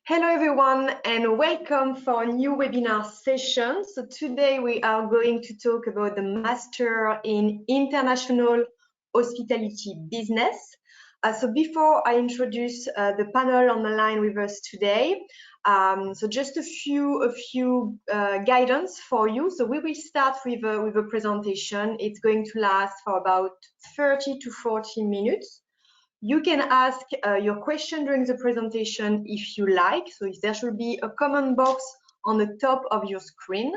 Hello everyone and welcome for a new webinar session. So today we are going to talk about the Master in International Hospitality Business. So before I introduce the panel on the line with us today, so just a few guidance for you. So we will start with a presentation. It's going to last for about 30 to 40 minutes. You can ask your question during the presentation if you like. So there should be a comment box on the top of your screen.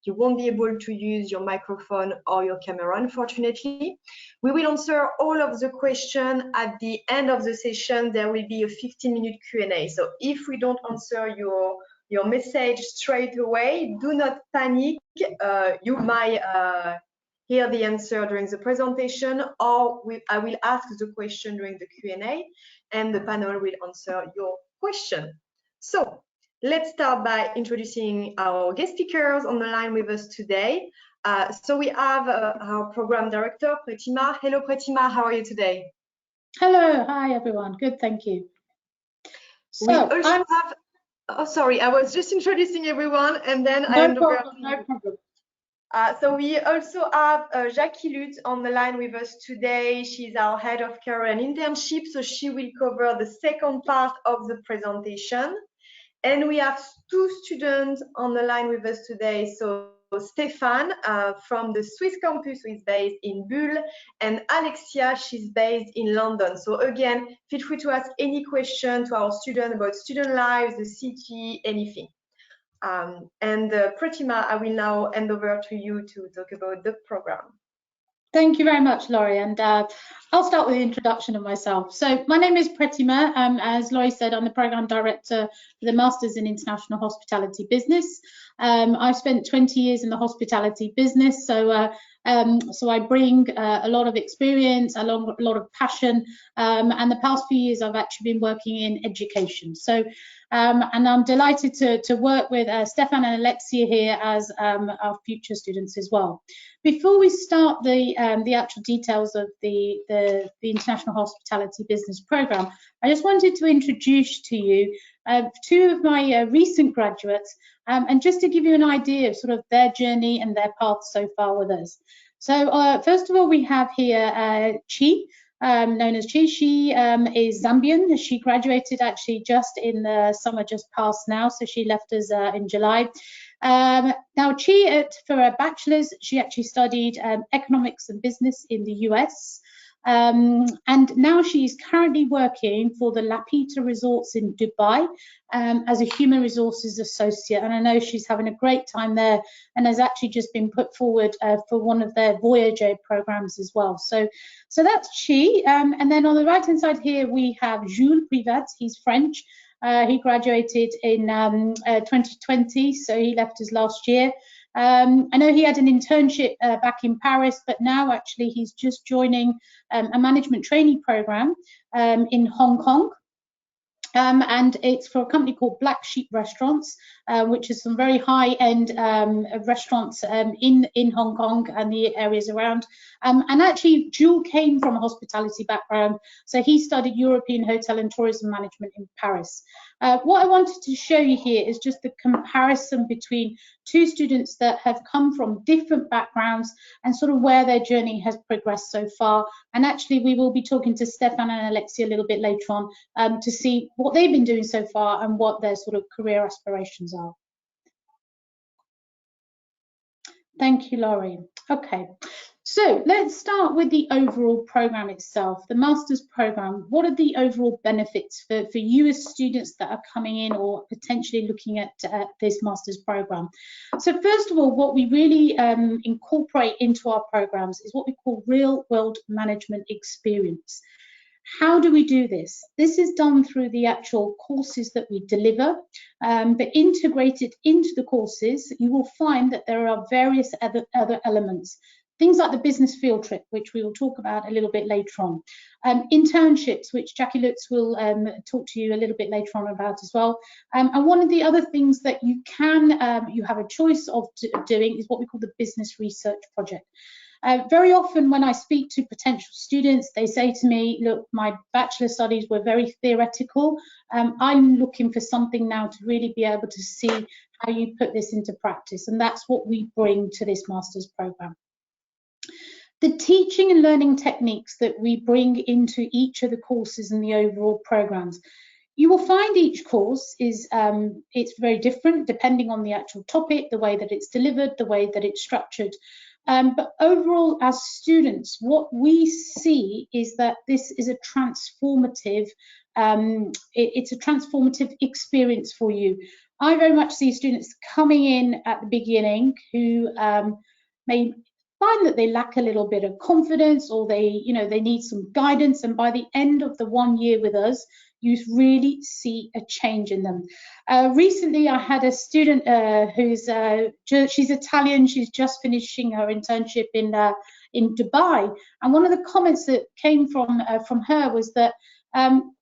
You won't be able to use your microphone or your camera, unfortunately. We will answer all of the questions at the end of the session. There will be a 15-minute Q&A. So if we don't answer your message straight away, do not panic. You might hear the answer during the presentation, or I will ask the question during the Q&A, and the panel will answer your question. So let's start by introducing our guest speakers on the line with us today. So we have our program director, Pretima. Hello, Pretima. How are you today? Hello. Hi, everyone. Good, thank you. So we also have, oh, sorry, I was just introducing everyone, and then I hand over. No problem. So we also have Jacquie Lutz on the line with us today. She's our head of Career and Internships, so she will cover the second part of the presentation. And we have two students on the line with us today. So Stéphane from the Swiss campus, who is based in Bulle, and Alexia, she's based in London. So again, feel free to ask any question to our student about student lives, the city, anything. Pretima, I will now hand over to you to talk about the program. Thank you very much, Laurie, and I'll start with the introduction of myself. So my name is Pretima. As Laurie said, I'm the program director for the Masters in International Hospitality Business. I've spent 20 years in the hospitality business, so I bring a lot of experience, a lot of passion, and the past few years I've actually been working in education. So, and I'm delighted to work with Stéphane and Alexia here as our future students as well. Before we start the actual details of the International Hospitality Business Program, I just wanted to introduce to you two of my recent graduates, and just to give you an idea of sort of their journey and their path so far with us. So first of all, we have here Chi, known as Chi. She is Zambian. She graduated actually just in the summer just passed now, so she left us in July. Now Chi, for her bachelor's, she actually studied economics and business in the US. And now she's currently working for the Lapita Resorts in Dubai as a human resources associate, and I know she's having a great time there and has actually just been put forward for one of their Voyager programs as well. So that's Chi. And then on the right hand side here we have Jules Privat. He's French. He graduated in 2020, so he left us last year. I know he had an internship back in Paris, but now actually he's just joining a management training program in Hong Kong. And it's for a company called Black Sheep Restaurants, which is some very high-end restaurants in Hong Kong and the areas around. And actually, Jules came from a hospitality background, so he studied European Hotel and Tourism Management in Paris. What I wanted to show you here is just the comparison between two students that have come from different backgrounds and sort of where their journey has progressed so far. And actually, we will be talking to Stéphane and Alexia a little bit later on to see what they've been doing so far and what their sort of career aspirations are. Thank you, Laurie. Okay, so let's start with the overall program itself, the master's program. What are the overall benefits for you as students that are coming in or potentially looking at this master's program? So first of all, what we really incorporate into our programs is what we call real world management experience. How do we do this? This is done through the actual courses that we deliver, but integrated into the courses, you will find that there are various other elements. Things like the business field trip, which we will talk about a little bit later on. Internships, which Jacquie Lutz will talk to you a little bit later on about as well. And one of the other things that you can, you have a choice of doing is what we call the business research project. Very often when I speak to potential students, they say to me, look, my bachelor studies were very theoretical. I'm looking for something now to really be able to see how you put this into practice. And that's what we bring to this master's program. The teaching and learning techniques that we bring into each of the courses and the overall programs, you will find each course is it's very different depending on the actual topic, the way that it's delivered, the way that it's structured. But overall, as students, what we see is that this is a transformative, it's a transformative experience for you. I very much see students coming in at the beginning who may find that they lack a little bit of confidence, or they need some guidance, and by the end of the 1 year with us, you really see a change in them. Recently, I had a student she's Italian. She's just finishing her internship in Dubai, and one of the comments that came from her was that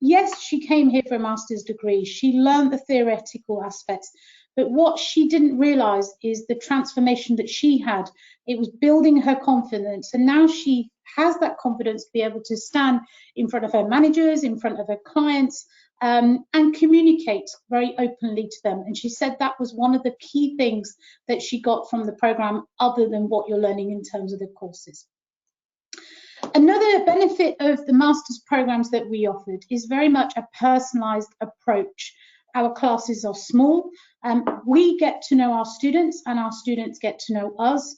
yes, she came here for a master's degree. She learned the theoretical aspects, but what she didn't realize is the transformation that she had. It was building her confidence, and now she has that confidence to be able to stand in front of her managers, in front of her clients, and communicate very openly to them. And she said that was one of the key things that she got from the program, other than what you're learning in terms of the courses. Another benefit of the master's programs that we offered is very much a personalized approach. Our classes are small. We get to know our students, and our students get to know us.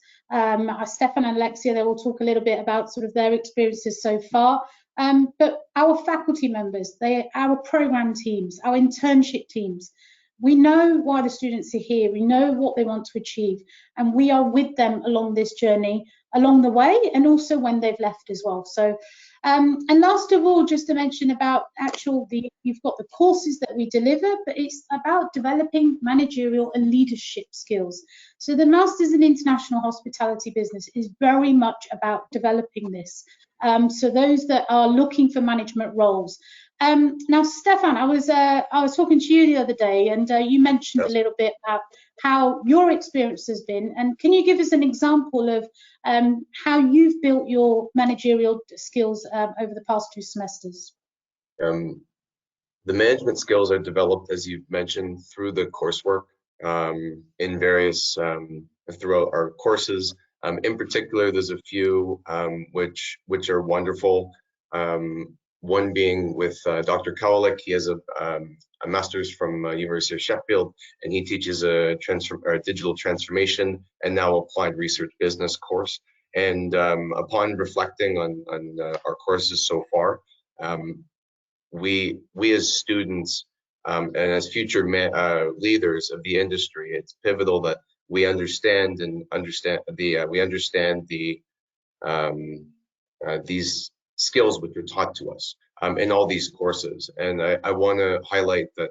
Stefan and Alexia, they will talk a little bit about sort of their experiences so far. But our faculty members, our program teams, our internship teams, we know why the students are here. We know what they want to achieve, and we are with them along this journey, along the way, and also when they've left as well. So, and last of all, just to mention about you've got the courses that we deliver, but it's about developing managerial and leadership skills. So the Masters in International Hospitality Business is very much about developing this. So those that are looking for management roles. Now, Stefan, I was talking to you the other day, and you mentioned a little bit about how your experience has been. And can you give us an example of how you've built your managerial skills over the past 2 semesters? The management skills are developed, as you've mentioned, through the coursework in various throughout our courses. In particular, there's a few which are wonderful. One being with Dr. Kowalik. He has a master's from University of Sheffield, and he teaches a digital transformation and now applied research business course. And upon reflecting on our courses so far, we as students and as future leaders of the industry, it's pivotal that we understand these skills which are taught to us in all these courses. And I want to highlight that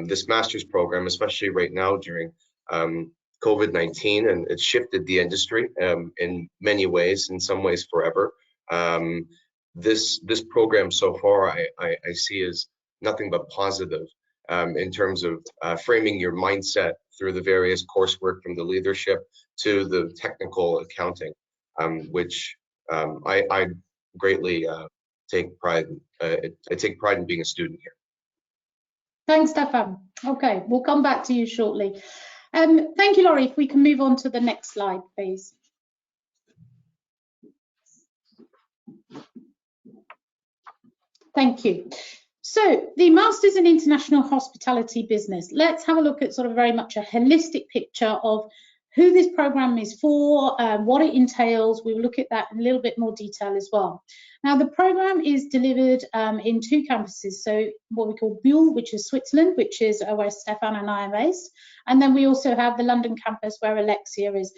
this master's program, especially right now during COVID-19, and it's shifted the industry in many ways, in some ways forever. This program so far I see as nothing but positive in terms of framing your mindset through the various coursework, from the leadership to the technical accounting, which I greatly take pride. I take pride in being a student here. Thanks, Stefan. Okay, we'll come back to you shortly. Thank you, Laurie. If we can move on to the next slide, please. Thank you. So the Masters in International Hospitality Business. Let's have a look at sort of very much a holistic picture of who this program is for, what it entails. We'll look at that in a little bit more detail as well. Now, the program is delivered in 2 campuses. So what we call Buhl, which is Switzerland, which is where Stefan and I are based. And then we also have the London campus where Alexia is.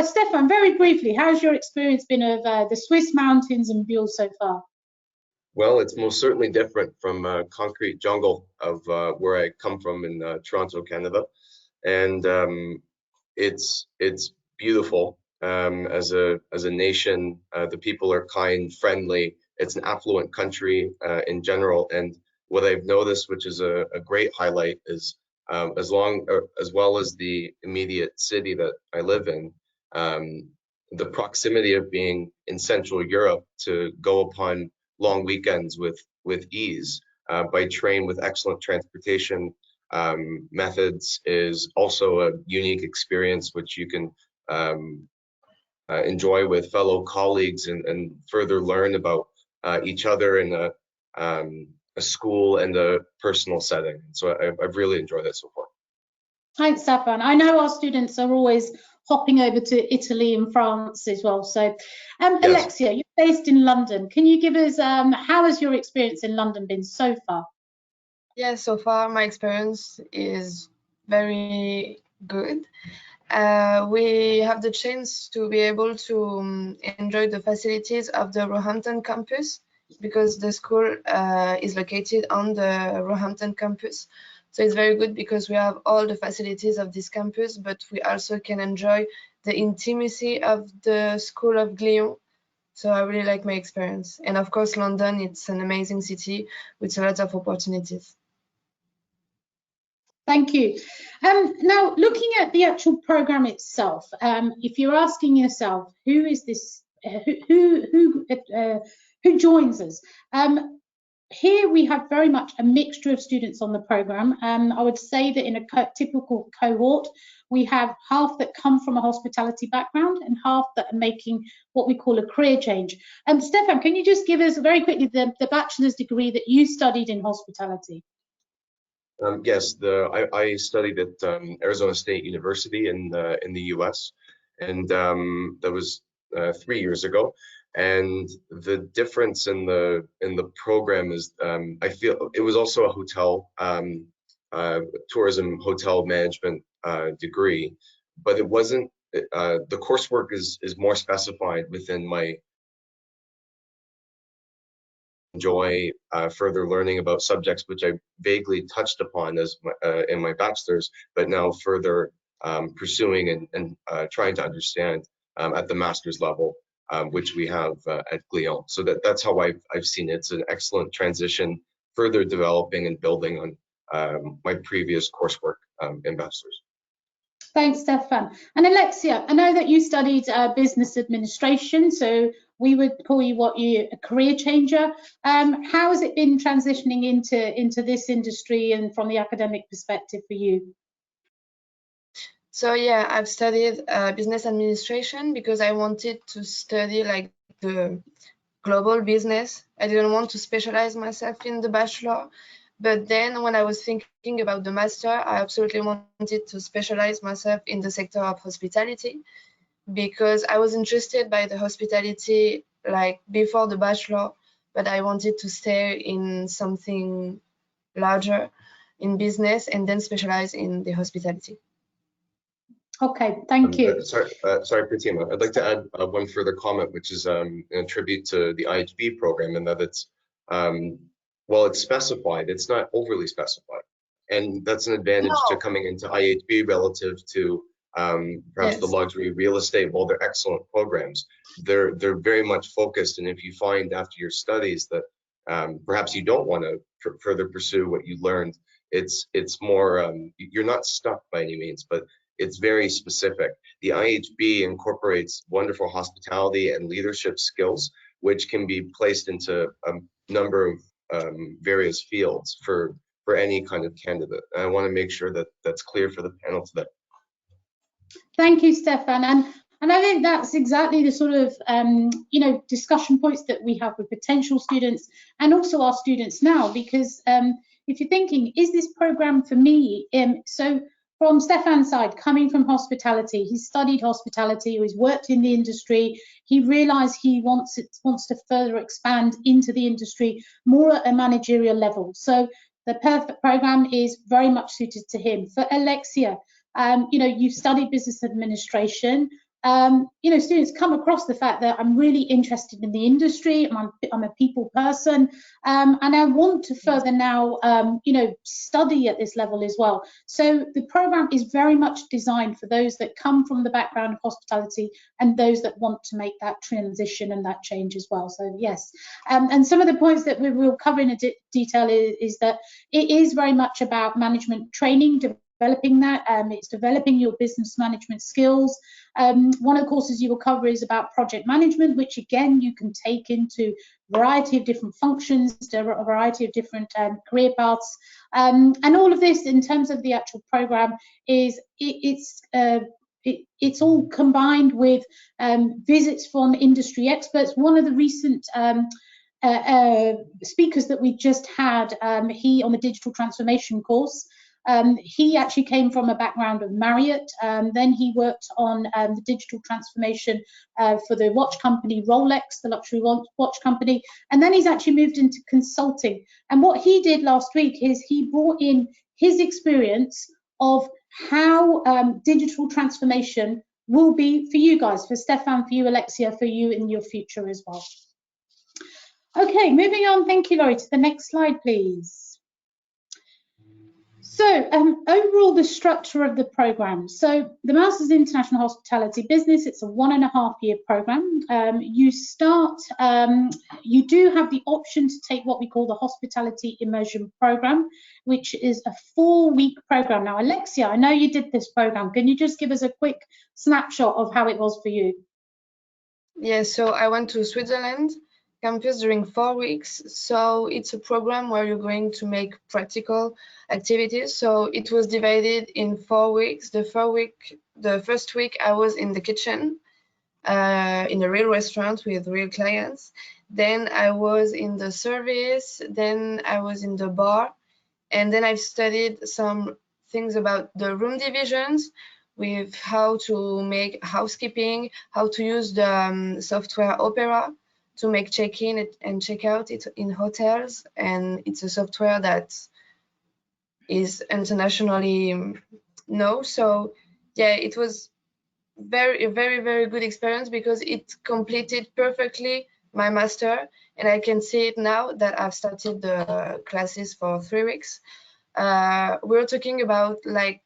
Stefan, very briefly, how's your experience been of the Swiss mountains and Buhl so far? Well, it's most certainly different from concrete jungle of where I come from in Toronto, Canada. And it's beautiful. As a nation, the people are kind, friendly. It's an affluent country in general. And what I've noticed, which is a great highlight, is as well as the immediate city that I live in, the proximity of being in Central Europe to go upon long weekends with ease by train with excellent transportation methods is also a unique experience which you can enjoy with fellow colleagues and further learn about each other in a school and a personal setting. So I've really enjoyed that so far. Thanks, Stefan. I know our students are always hopping over to Italy and France as well. So, Yes. Alexia, you're based in London. Can you give us, how has your experience in London been so far? Yeah, so far my experience is very good. We have the chance to be able to enjoy the facilities of the Roehampton campus because the school is located on the Roehampton campus. So it's very good because we have all the facilities of this campus, but we also can enjoy the intimacy of the school of Glion. So I really like my experience. And of course, London, it's an amazing city with a lot of opportunities. Thank you. Now, looking at the actual program itself, if you're asking yourself, who is this? Who joins us? Here we have very much a mixture of students on the program. I would say that in a typical cohort, we have half that come from a hospitality background and half that are making what we call a career change. Stefan, can you just give us very quickly the bachelor's degree that you studied in hospitality? Yes, I studied at Arizona State University in the U.S. and that was 3 years ago. And the difference in the program is I feel it was also a hotel tourism hotel management degree, but it wasn't. The coursework is more specified within my enjoy further learning about subjects which I vaguely touched upon as in my bachelor's, but now further pursuing and trying to understand at the master's level, which we have at Glion. So that's how I've seen it. It's an excellent transition, further developing and building on my previous coursework in bachelor's. Thanks, Stefan. And Alexia, I know that you studied business administration, so we would call you a career changer. How has it been transitioning into this industry and from the academic perspective for you? So yeah, I've studied business administration because I wanted to study like the global business. I didn't want to specialize myself in the bachelor. But then when I was thinking about the master, I absolutely wanted to specialize myself in the sector of hospitality because I was interested by the hospitality like before the bachelor, but I wanted to stay in something larger in business and then specialize in the hospitality. Okay, thank you. Sorry, Pretima. I'd like to add one further comment, which is in tribute to the IHB program, and that it's while it's specified, it's not overly specified, and that's an advantage to coming into IHB relative to perhaps the luxury real estate. While they're excellent programs, they're very much focused. And if you find after your studies that perhaps you don't want to further pursue what you learned, it's more you're not stuck by any means, but it's very specific. The IHB incorporates wonderful hospitality and leadership skills, which can be placed into a number of various fields for any kind of candidate. And I want to make sure that that's clear for the panel today. Thank you, Stefan. And I think that's exactly the sort of discussion points that we have with potential students and also our students now, because if you're thinking, is this program for me? So from Stefan's side, coming from hospitality, he studied hospitality, he's worked in the industry, he realized he wants to further expand into the industry more at a managerial level. So the perfect program is very much suited to him. For Alexia, you've studied business administration. Students come across the fact that I'm really interested in the industry, I'm a people person, and I want to further now, study at this level as well. So the program is very much designed for those that come from the background of hospitality and those that want to make that transition and that change as well. So yes, and some of the points that we will cover in detail is that it is very much about management training, developing that. It's developing your business management skills. One of the courses you will cover is about project management, which again you can take into a variety of different functions, a variety of different career paths, and all of this in terms of the actual program is it's all combined with visits from industry experts. One of the recent speakers that we just had, he on the digital transformation course, he actually came from a background of Marriott. Then he worked on the digital transformation for the watch company Rolex, the luxury watch company, and then he's actually moved into consulting. And what he did last week is he brought in his experience of how digital transformation will be for you guys, for Stefan, for you, Alexia, for you in your future as well. Okay, moving on. Thank you, Laurie. To the next slide, please. So overall, the structure of the program. So the Masters in International Hospitality Business, it's a 1.5-year program. You start, you do have the option to take what we call the Hospitality Immersion Program, which is a 4-week program. Now, Alexia, I know you did this program. Can you just give us a quick snapshot of how it was for you? Yeah, so I went to Switzerland campus during 4 weeks. So it's a program where you're going to make practical activities. So it was divided in 4 weeks. The first week I was in the kitchen in a real restaurant with real clients. Then I was in the service. Then I was in the bar. And then I've studied some things about the room divisions, with how to make housekeeping, how to use the software Opera to make check-in and check-out in hotels. And it's a software that is internationally known. So yeah, it was a very good experience because it completed perfectly my master, and I can see it now that I've started the classes for 3 weeks. We're talking about like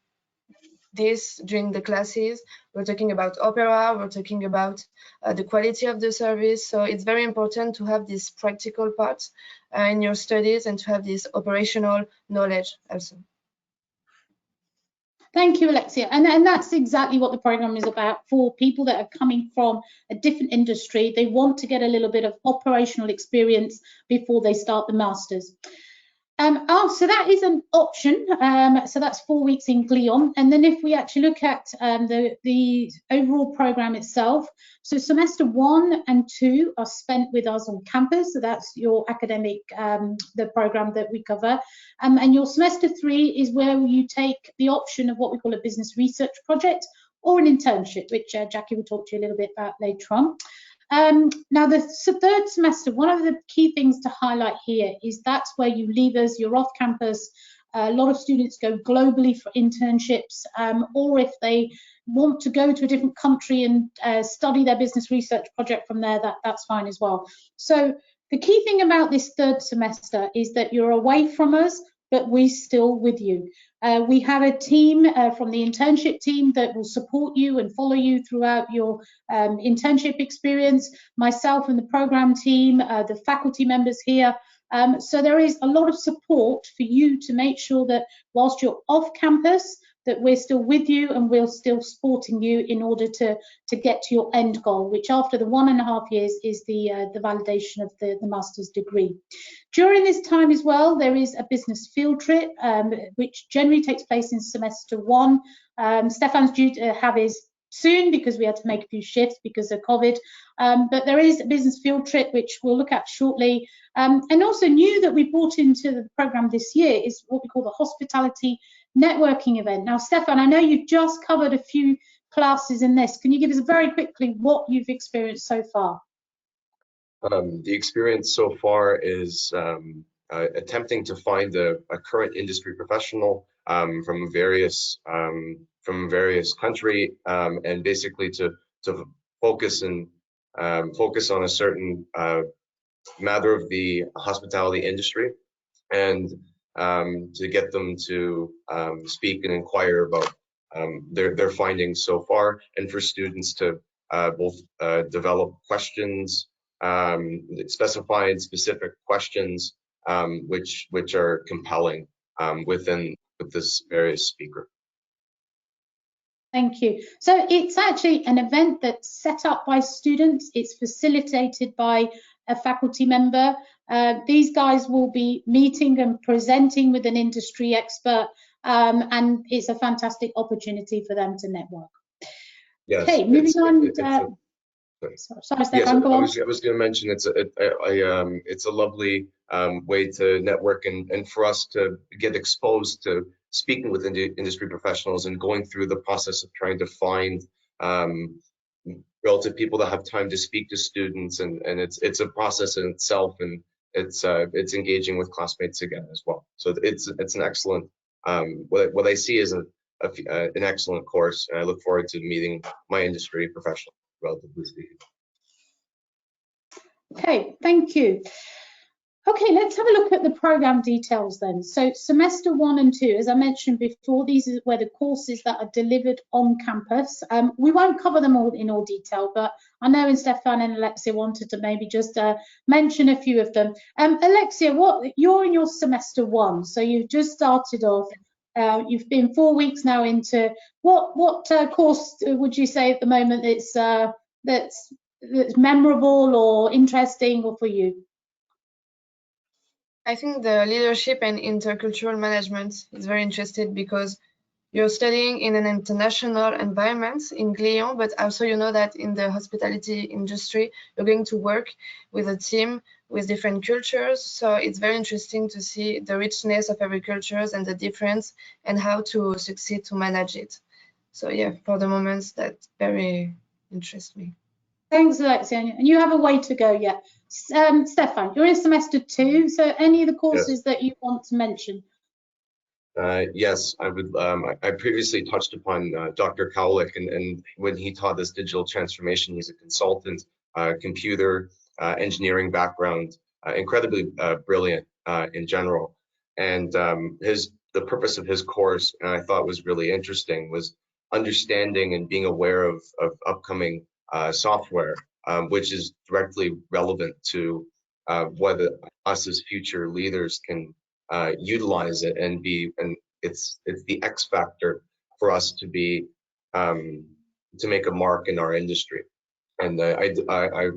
this during the classes. We're talking about Opera, we're talking about the quality of the service. So it's very important to have this practical part in your studies and to have this operational knowledge also. Thank you, Alexia. And that's exactly what the program is about for people that are coming from a different industry. They want to get a little bit of operational experience before they start the masters. So that is an option. So that's 4 weeks in Glion. And then if we actually look at the overall program itself, so semester 1 and 2 are spent with us on campus. So that's your academic, the program that we cover. And your semester 3 is where you take the option of what we call a business research project or an internship, which Jackie will talk to you a little bit about later on. Now, the third semester, one of the key things to highlight here is that's where you leave us, you're off campus. A lot of students go globally for internships, or if they want to go to a different country and study their business research project from there, that's fine as well. So the key thing about this third semester is that you're away from us, but we're still with you. We have a team from the internship team that will support you and follow you throughout your internship experience, myself and the program team, the faculty members here. So there is a lot of support for you to make sure that whilst you're off campus, that we're still with you and we're still supporting you in order to get to your end goal, which after the 1.5 years is the validation of the master's degree. During this time as well, there is a business field trip, which generally takes place in semester 1. Stefan's due to have his soon because we had to make a few shifts because of COVID. But there is a business field trip, which we'll look at shortly. And also new that we brought into the program this year is what we call the hospitality networking event. Now, Stefan, I know you've just covered a few classes in this. Can you give us very quickly what you've experienced so far? The experience so far is attempting to find a current industry professional from various country, and basically to focus on a certain matter of the hospitality industry, and to get them to speak and inquire about their findings so far, and for students to both develop questions, specified specific questions which are compelling with this various speaker. Thank you. So it's actually an event that's set up by students. It's facilitated by a faculty member. These guys will be meeting and presenting with an industry expert, and it's a fantastic opportunity for them to network. Yes, okay, moving on. Sorry, Stefan, go on. I was going to mention it's a lovely way to network and for us to get exposed to speaking with industry professionals and going through the process of trying to find relative people that have time to speak to students, and it's a process in itself, and it's engaging with classmates again as well. So it's an excellent what I see is an excellent course, and I look forward to meeting my industry professional, relatively speaking. Okay, thank you. Okay, let's have a look at the program details then. So semester 1 and 2, as I mentioned before, these are where the courses that are delivered on campus. We won't cover them all in all detail, but I know Stefan and Alexia wanted to maybe just mention a few of them. Alexia, you're in your semester 1, so you've just started off. You've been 4 weeks now into what course would you say at the moment that's memorable or interesting or for you? I think the leadership and intercultural management is very interesting because you're studying in an international environment in Glion, but also you know that in the hospitality industry, you're going to work with a team with different cultures. So it's very interesting to see the richness of every culture and the difference and how to succeed to manage it. So yeah, for the moment, that very interests me. Thanks, Alexia. And you have a way to go yet. Stefan, you're in semester 2, so any of the courses that you want to mention? Yes, I would. I previously touched upon Dr. Cowlick, and when he taught us digital transformation, he's a consultant, computer engineering background, incredibly brilliant in general. And the purpose of his course, and I thought was really interesting, was understanding and being aware of upcoming software, which is directly relevant to whether us as future leaders can utilize it and it's the X factor for us to be to make a mark in our industry. And I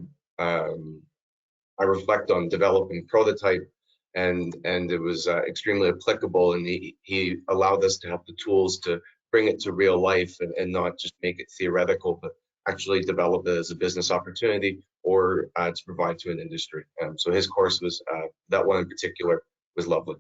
reflect on developing prototype, and it was extremely applicable, and he allowed us to have the tools to bring it to real life and not just make it theoretical, but actually develop it as a business opportunity or to provide to an industry. So his course was, that one in particular, was lovely.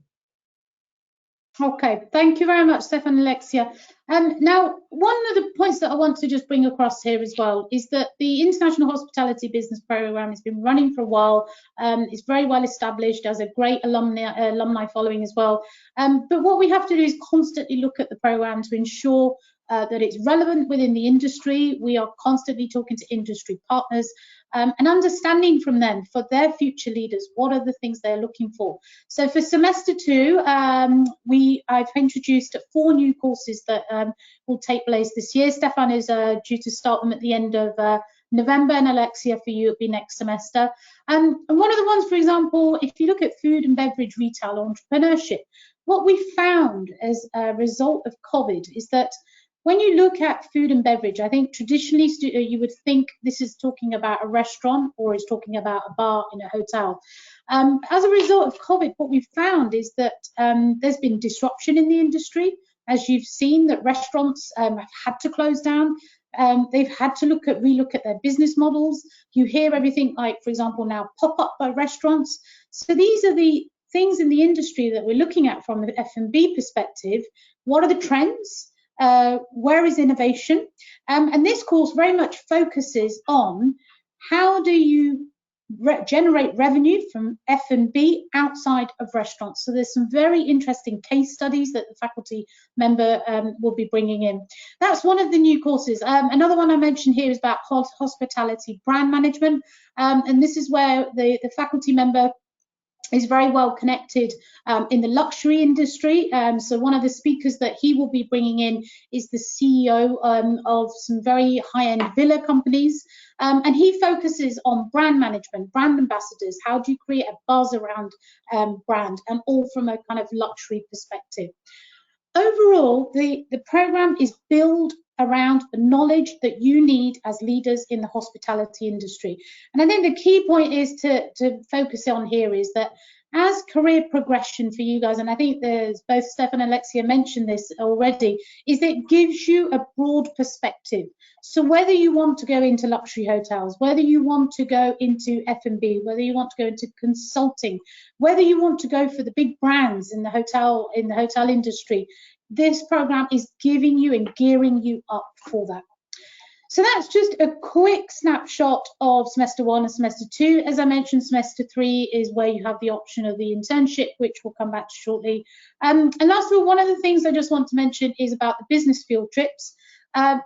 Okay, thank you very much, Stefan and Alexia. Now, one of the points that I want to just bring across here as well is that the International Hospitality Business Programme has been running for a while. It's very well established, has a great alumni following as well. But what we have to do is constantly look at the programme to ensure that it's relevant within the industry. We are constantly talking to industry partners and understanding from them for their future leaders, what are the things they're looking for. So for semester 2, I've introduced 4 new courses that will take place this year. Stefan is due to start them at the end of November, and Alexia, for you, it'll be next semester. And one of the ones, for example, if you look at food and beverage retail entrepreneurship, what we found as a result of COVID is that when you look at food and beverage, I think traditionally you would think this is talking about a restaurant or is talking about a bar in a hotel. As a result of COVID, what we've found is that there's been disruption in the industry. As you've seen, that restaurants have had to close down. They've had to relook at their business models. You hear everything like, for example, now pop-up by restaurants. So these are the things in the industry that we're looking at from the F&B perspective. What are the trends? Where is innovation? And this course very much focuses on how do you generate revenue from F&B outside of restaurants. So there's some very interesting case studies that the faculty member will be bringing in. That's one of the new courses. Another one I mentioned here is about hospitality brand management. And this is where the faculty member is very well connected in the luxury industry. So one of the speakers that he will be bringing in is the CEO of some very high-end villa companies. And he focuses on brand management, brand ambassadors. How do you create a buzz around brand, and all from a kind of luxury perspective? Overall, the program is built around the knowledge that you need as leaders in the hospitality industry. And I think the key point is to focus on here is that as career progression for you guys, and I think there's both Steph and Alexia mentioned this already, is that it gives you a broad perspective. So whether you want to go into luxury hotels, whether you want to go into F&B, whether you want to go into consulting, whether you want to go for the big brands in the hotel industry, this program is giving you and gearing you up for that. So that's just a quick snapshot of semester 1 and semester 2. As I mentioned, semester 3 is where you have the option of the internship, which we'll come back to shortly. And last of all, one of the things I just want to mention is about the business field trips.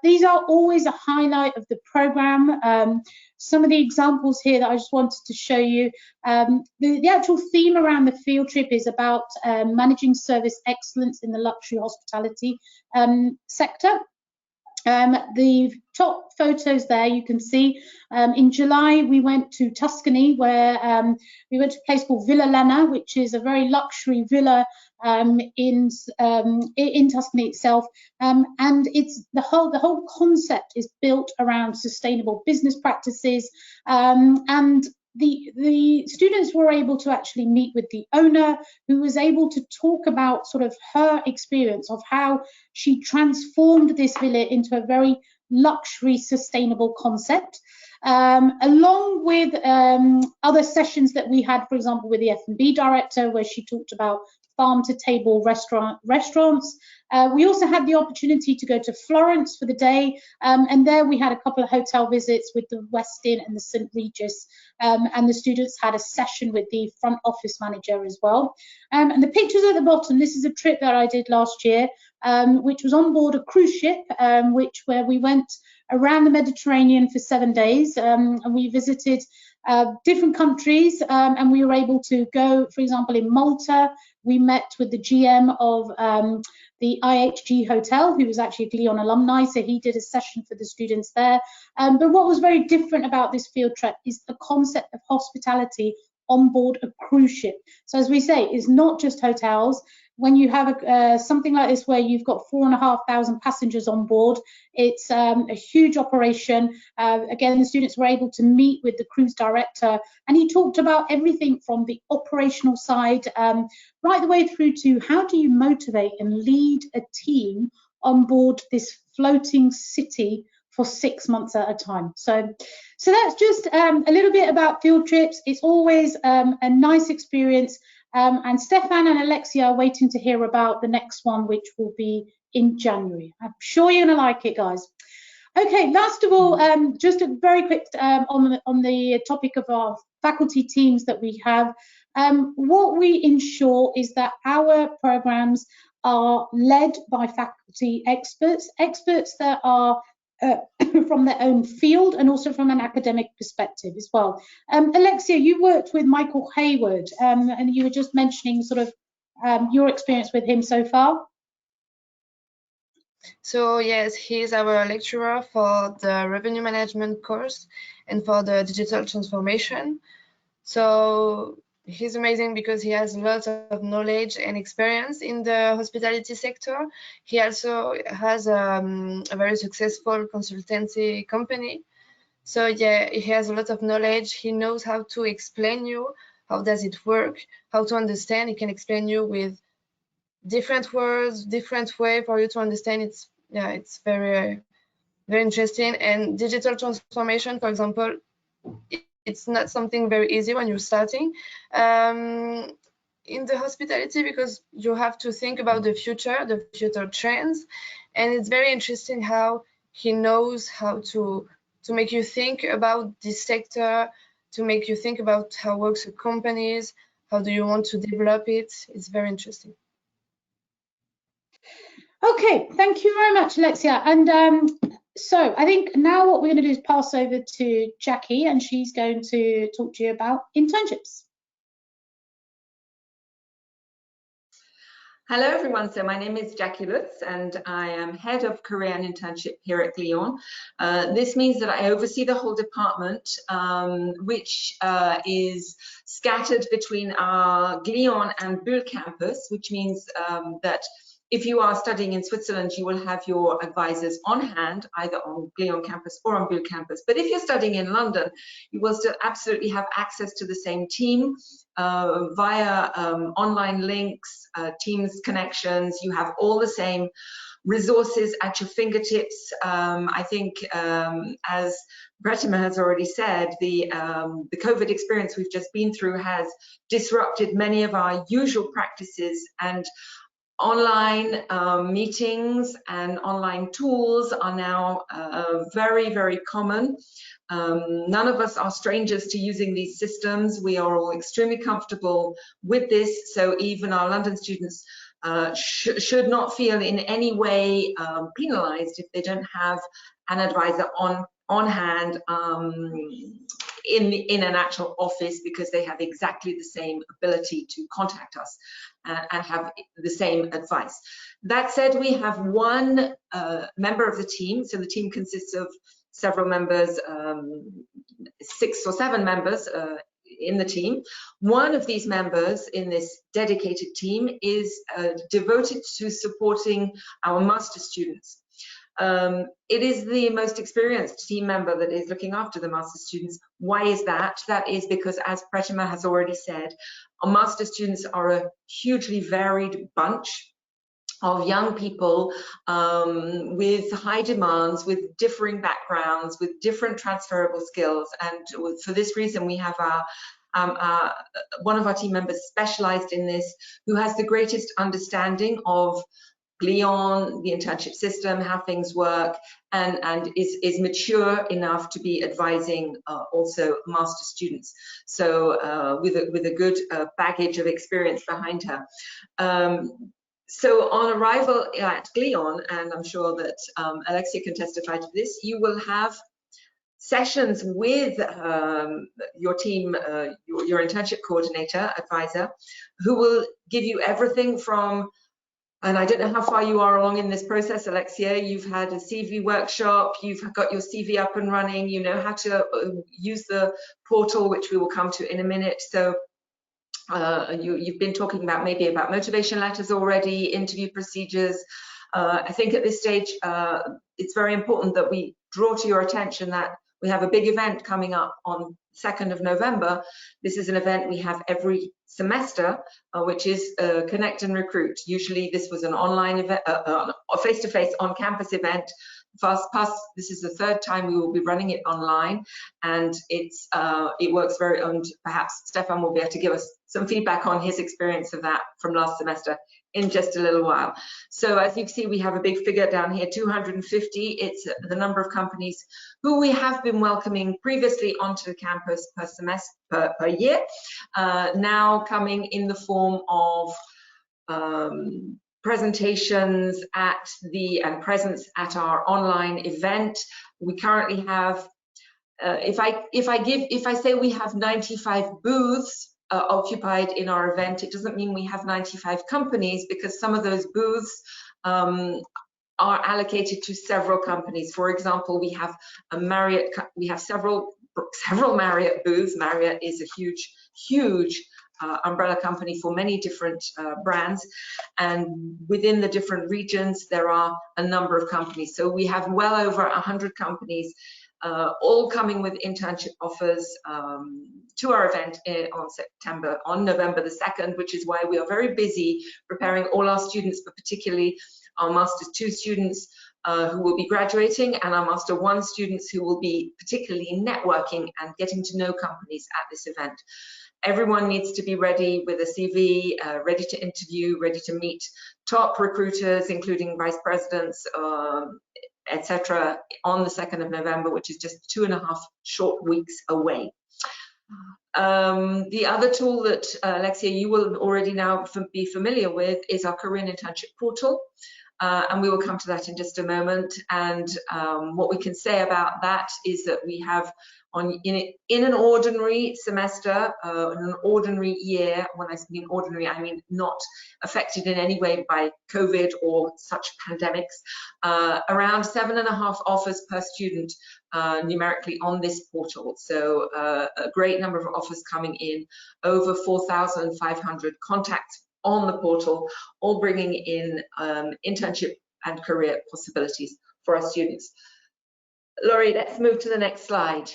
These are always a highlight of the program. Some of the examples here that I just wanted to show you, the actual theme around the field trip is about managing service excellence in the luxury hospitality sector. The top photos there you can see, in July we went to Tuscany, where we went to a place called Villa Lena, which is a very luxury villa in Tuscany itself, and it's the whole concept is built around sustainable business practices, and the students were able to actually meet with the owner, who was able to talk about sort of her experience of how she transformed this villa into a very luxury, sustainable concept, along with other sessions that we had, for example, with the F&B director, where she talked about farm-to-table restaurants. We also had the opportunity to go to Florence for the day, and there we had a couple of hotel visits with the Westin and the St. Regis, and the students had a session with the front office manager as well. And the pictures at the bottom, this is a trip that I did last year, which was on board a cruise ship, where we went around the Mediterranean for 7 days, and we visited different countries, and we were able to go, for example, in Malta, we met with the GM of the IHG Hotel, who was actually a Glion alumni, so he did a session for the students there. But what was very different about this field trip is the concept of hospitality on board a cruise ship. So as we say, it's not just hotels. When you have something like this where you've got 4,500 passengers on board, it's a huge operation. Again, the students were able to meet with the cruise director, and he talked about everything from the operational side right the way through to how do you motivate and lead a team on board this floating city for 6 months at a time. So that's just a little bit about field trips. It's always a nice experience. And Stefan and Alexia are waiting to hear about the next one, which will be in January. I'm sure you're going to like it, guys. Okay, last of all, just a very quick on the topic of our faculty teams that we have. What we ensure is that our programs are led by faculty experts that are from their own field and also from an academic perspective as well. Alexia, you worked with Michael Hayward, and you were just mentioning sort of your experience with him so far. So yes, he's our lecturer for the revenue management course and for the digital transformation. So he's amazing because he has lots of knowledge and experience in the hospitality sector. He also has a very successful consultancy company. So yeah, he has a lot of knowledge. He knows how to explain you, how does it work, how to understand. He can explain you with different words, different way for you to understand. It's very, very interesting. And digital transformation, for example, it's not something very easy when you're starting in the hospitality, because you have to think about the future trends, and it's very interesting how he knows how to make you think about this sector, to make you think about how works with companies, how do you want to develop it. It's very interesting. Okay, thank you very much, Alexia. And so I think now what we're going to do is pass over to Jacquie, and she's going to talk to you about internships. Hello everyone, so my name is Jacquie Lutz and I am head of career and internship here at Glion. This means that I oversee the whole department, which is scattered between our Glion and Bulle campus, which means that if you are studying in Switzerland, you will have your advisors on hand, either on Glion campus or on Bulle campus. But if you're studying in London, you will still absolutely have access to the same team via online links, Teams connections. You have all the same resources at your fingertips. I think, as Pretima has already said, the COVID experience we've just been through has disrupted many of our usual practices, and online meetings and online tools are now very, very common. None of us are strangers to using these systems. We are all extremely comfortable with this, so even our London students should not feel in any way penalized if they don't have an advisor on hand in an actual office, because they have exactly the same ability to contact us and have the same advice. That said, we have one member of the team. So the team consists of several members, 6 or 7 members in the team. One of these members in this dedicated team is devoted to supporting our master students. It is the most experienced team member that is looking after the master students. Why is that? That is because, as Pretima has already said, our master students are a hugely varied bunch of young people with high demands, with differing backgrounds, with different transferable skills. And for this reason, we have one of our team members specialized in this, who has the greatest understanding of Glion, the internship system, how things work, and is mature enough to be advising also master students. So with a good baggage of experience behind her. So on arrival at Glion, and I'm sure that Alexia can testify to this, you will have sessions with your team, your internship coordinator, advisor, who will give you everything from, and I don't know how far you are along in this process, Alexia. You've had a CV workshop, you've got your CV up and running, you know how to use the portal, which we will come to in a minute. So you've been talking about maybe about motivation letters already, interview procedures. I think at this stage, it's very important that we draw to your attention that we have a big event coming up on 2nd of November. This is an event we have every semester, which is Connect and Recruit. Usually this was an online event, a face-to-face on-campus event. This is the 3rd time we will be running it online, and it works very, and perhaps Stefan will be able to give us some feedback on his experience of that from last semester in just a little while. So as you can see, we have a big figure down here, 250. It's the number of companies who we have been welcoming previously onto the campus per semester, per year, now coming in the form of presentations and presence at our online event. We currently have, if I say we have 95 booths occupied in our event, it doesn't mean we have 95 companies, because some of those booths are allocated to several companies. For example, we have a Marriott, we have several Marriott booths. Marriott is a huge umbrella company for many different brands, and within the different regions there are a number of companies. So we have well over 100 companies all coming with internship offers to our event on November the 2nd, which is why we are very busy preparing all our students, but particularly our Masters 2 students who will be graduating, and our Master 1 students who will be particularly networking and getting to know companies at this event. Everyone needs to be ready with a CV, ready to interview, ready to meet top recruiters, including vice presidents, etc., on the 2nd of November, which is just 2.5 short weeks away. The other tool that, Alexia, you will already now be familiar with is our Career Internship portal. And we will come to that in just a moment. And what we can say about that is that we have in an ordinary semester, in an ordinary year, when I mean ordinary, I mean not affected in any way by COVID or such pandemics, around 7.5 offers per student numerically on this portal. So a great number of offers coming in, over 4,500 contacts on the portal, all bringing in internship and career possibilities for our students. Laurie, let's move to the next slide.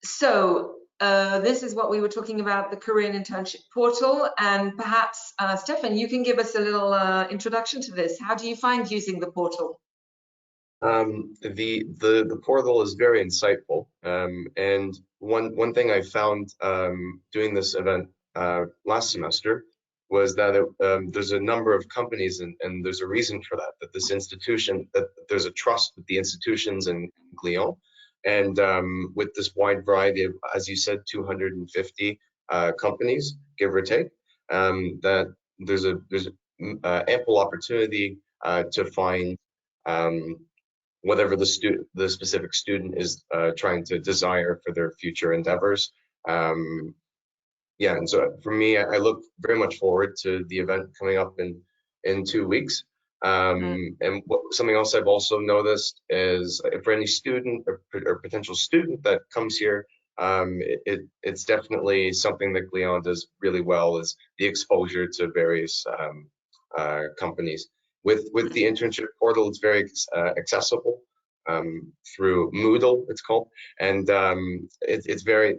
So this is what we were talking about, the Career Internship portal, and perhaps Stefan, you can give us a little introduction to this. How do you find using the portal? The portal is very insightful, and one thing I found doing this event last semester was that there's a number of companies, and there's a reason for that. That this institution, that there's a trust with the institutions in Glion, and with this wide variety of, as you said, 250 companies, give or take, that there's ample opportunity to find whatever the specific student is trying to desire for their future endeavors. Yeah, and so for me, I look very much forward to the event coming up in 2 weeks. And something else I've also noticed is for any student or potential student that comes here, it's definitely something that Glion does really well, is the exposure to various companies. With the internship portal, it's very accessible through Moodle, it's called, and it's very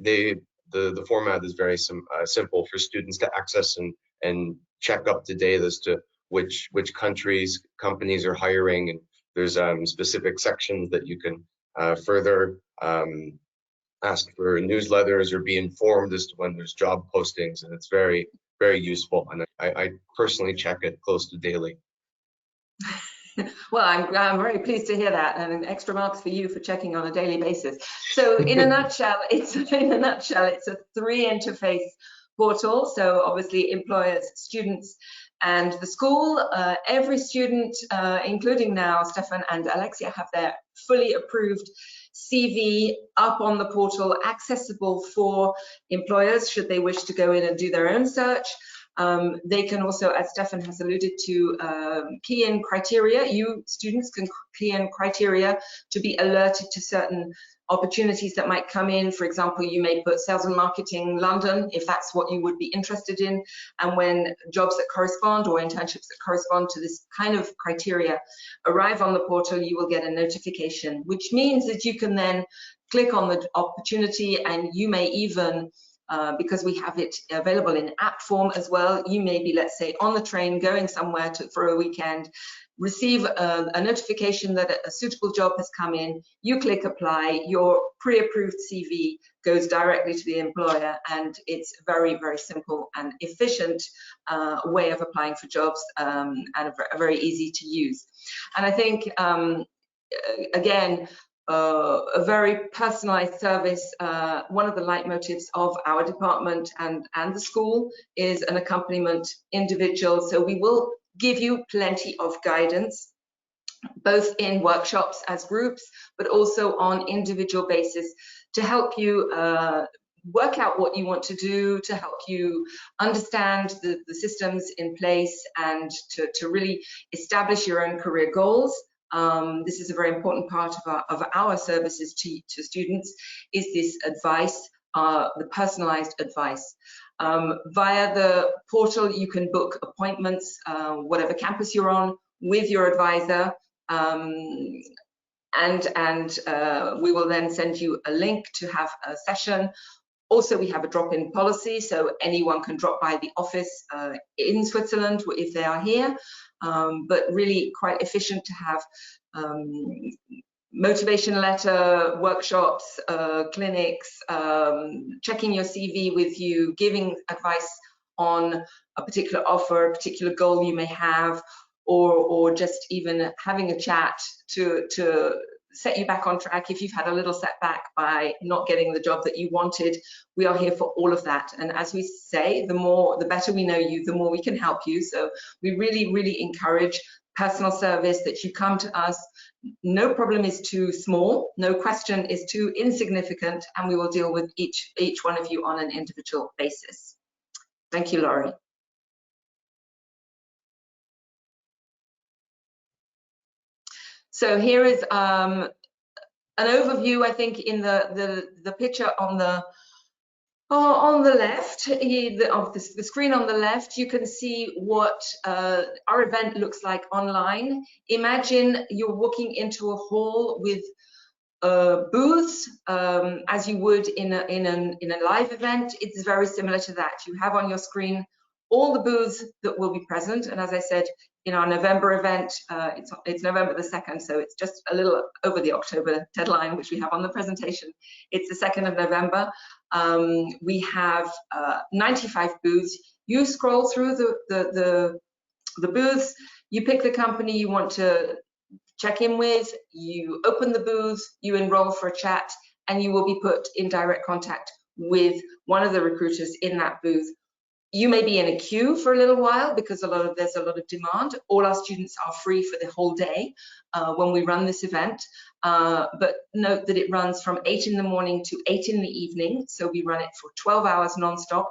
the format is very simple for students to access and check up to date as to which countries companies are hiring, and there's specific sections that you can further ask for newsletters or be informed as to when there's job postings, and it's very, very useful, and I personally check it close to daily. Well, I'm very pleased to hear that, and extra marks for you for checking on a daily basis. So in a nutshell, it's a 3-interface portal. So obviously employers, students, and the school. Every student, including now Stefan and Alexia, have their fully approved CV up on the portal, accessible for employers should they wish to go in and do their own search. They can also, as Stefan has alluded to, key in criteria. You students can key in criteria to be alerted to certain opportunities that might come in. For example, you may put sales and marketing London, if that's what you would be interested in. And when jobs that correspond or internships that correspond to this kind of criteria arrive on the portal, you will get a notification, which means that you can then click on the opportunity, and you may even because we have it available in app form as well. You may be, let's say, on the train going somewhere for a weekend, receive a notification that a suitable job has come in. You click apply, your pre-approved CV goes directly to the employer, and it's a very, very simple and efficient way of applying for jobs, and very easy to use. And I think, again, a very personalized service. One of the leitmotifs of our department and the school is an accompaniment individual. So we will give you plenty of guidance, both in workshops as groups, but also on individual basis, to help you work out what you want to do, to help you understand the systems in place, and to really establish your own career goals. This is a very important part of our services to students, is this advice, the personalized advice. Via the portal, you can book appointments, whatever campus you're on, with your advisor, and we will then send you a link to have a session. Also, we have a drop-in policy, so anyone can drop by the office in Switzerland if they are here, but really quite efficient to have motivation letter, workshops, clinics, checking your CV with you, giving advice on a particular offer, a particular goal you may have, or just even having a chat to set you back on track if you've had a little setback by not getting the job that you wanted. We are here for all of that. And as we say, the better we know you, the more we can help you. So we really, really encourage personal service, that you come to us. No problem is too small, no question is too insignificant, and we will deal with each one of you on an individual basis. Thank you, Laurie. So here is an overview, I think, in the picture on the On the left, of the screen on the left, you can see what our event looks like online. Imagine you're walking into a hall with booths, as you would in a live event. It's very similar to that. You have on your screen all the booths that will be present, and as I said, in our November event, it's November the 2nd, so it's just a little over the October deadline, which we have on the presentation. It's the 2nd of November. We have 95 booths. You scroll through the booths, you pick the company you want to check in with, you open the booth, you enroll for a chat, and you will be put in direct contact with one of the recruiters in that booth. You may be in a queue for a little while because there's a lot of demand. All our students are free for the whole day when we run this event, but note that it runs from 8 in the morning to 8 in the evening, so we run it for 12 hours non-stop.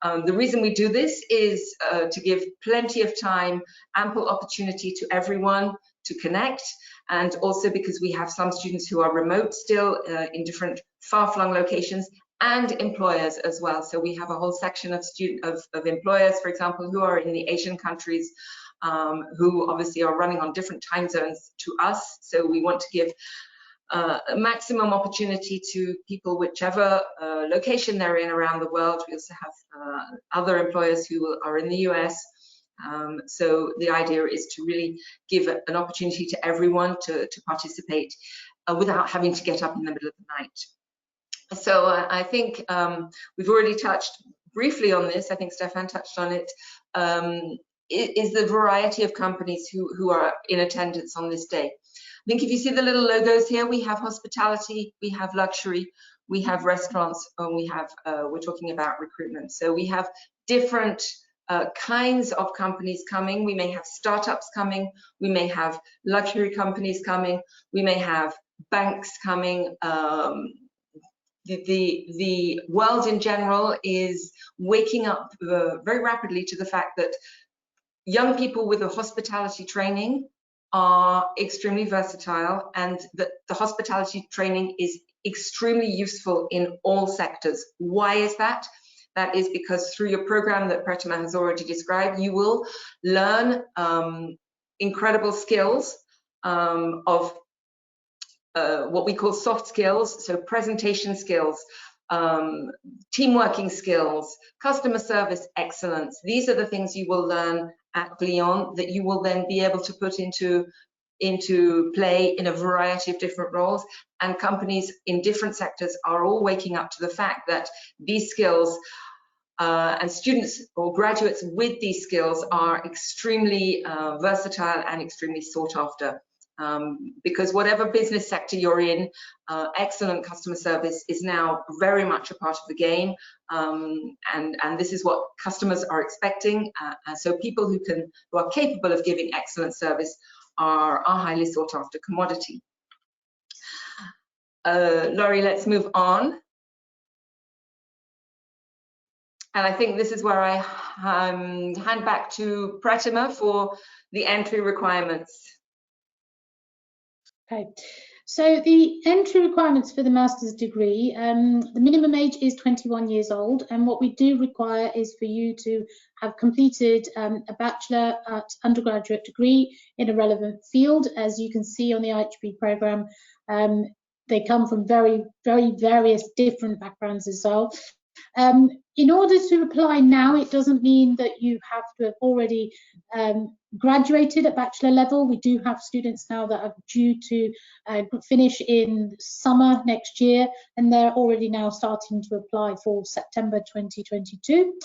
The reason we do this is to give plenty of time, ample opportunity to everyone to connect, and also because we have some students who are remote still in different far-flung locations, and employers as well. So we have a whole section of employers, for example, who are in the Asian countries, who obviously are running on different time zones to us. So we want to give a maximum opportunity to people, whichever location they're in around the world. We also have other employers who are in the US. So the idea is to really give an opportunity to everyone to participate without having to get up in the middle of the night. So I think we've already touched briefly on this. I think Stefan touched on it. Is the variety of companies who are in attendance on this day. I think if you see the little logos here, we have hospitality, we have luxury, we have restaurants, and we have, we're talking about recruitment. So we have different kinds of companies coming. We may have startups coming, we may have luxury companies coming, we may have banks coming. The world in general is waking up very rapidly to the fact that young people with a hospitality training are extremely versatile, and that the hospitality training is extremely useful in all sectors. Why is that? That is because through your program that Pretima has already described, you will learn incredible skills of what we call soft skills, so presentation skills, team working skills, customer service excellence. These are the things you will learn at Glion that you will then be able to put into play in a variety of different roles, and companies in different sectors are all waking up to the fact that these skills and students or graduates with these skills are extremely versatile and extremely sought after. Because whatever business sector you're in, excellent customer service is now very much a part of the game, and this is what customers are expecting. So people who are capable of giving excellent service are a highly sought after commodity. Laurie, let's move on. And I think this is where I hand back to Pretima for the entry requirements. Okay, so the entry requirements for the master's degree, the minimum age is 21 years old, and what we do require is for you to have completed a bachelor at undergraduate degree in a relevant field. As you can see on the IHB programme, they come from very various different backgrounds as well. In order to apply now, it doesn't mean that you have to have already graduated at bachelor level. We do have students now that are due to finish in summer next year, and they're already now starting to apply for September 2022.